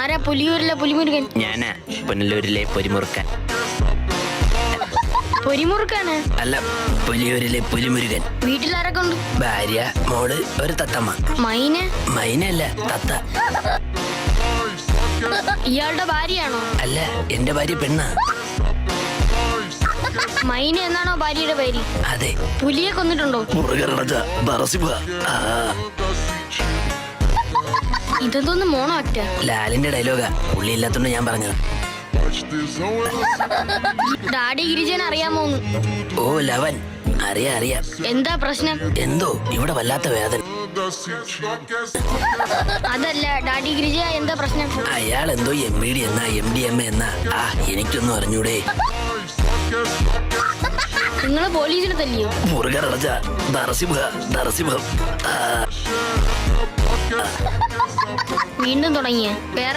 ആരാ പുലിയൂരിലെ പുലിമുരുകൻ? ഞാനാ പുനലൂരിലെ പൊരിമുറുക്കൻ. പൊരിമുറുക്കാണ്? അല്ല, പുലിയൂരിലെ പുലിമുരുകൻ. വീട്ടിലാരൊക്കെ ഉണ്ട്? ഭാര്യ, മോള്, ഒരു തത്തമ്മ. മൈന? മൈനല്ല, തത്ത. ഇയാളുടെ ഭാര്യയാണോ? അല്ല, എന്റെ ഭാര്യ പെണ്ണാ. മൈന എന്നാണോ ഭാര്യയുടെ പേര്? അതെ. പുലിയെ കൊന്നിട്ടുണ്ടോ? ഇതെന്തോന്ന് മോണോ ആക്ട? ലാലിന്റെ ഡയലോഗാ, പുള്ളി ഇല്ലാത്തോണ്ട് ഞാൻ പറഞ്ഞത്. ഡാഡി ഗിരിജനെ അറിയാമോന്ന്? ഓ ലവൻ, അറിയാം. എന്താ പ്രശ്നം? എന്തോ ഇവിടെ വല്ലാത്ത വേദന. അതല്ല, ഡാഡി ഗിരിജ എന്താ പ്രശ്നം? അയാൾ എന്തോ MBD എന്നാ MDMA എന്നാ. എനിക്കൊന്നും അറിഞ്ഞൂടെ. നിങ്ങള് പോലീസിനെ തല്ലിയോ? നരസിംഹം. വീണ്ടും തുടങ്ങിയ വേറെ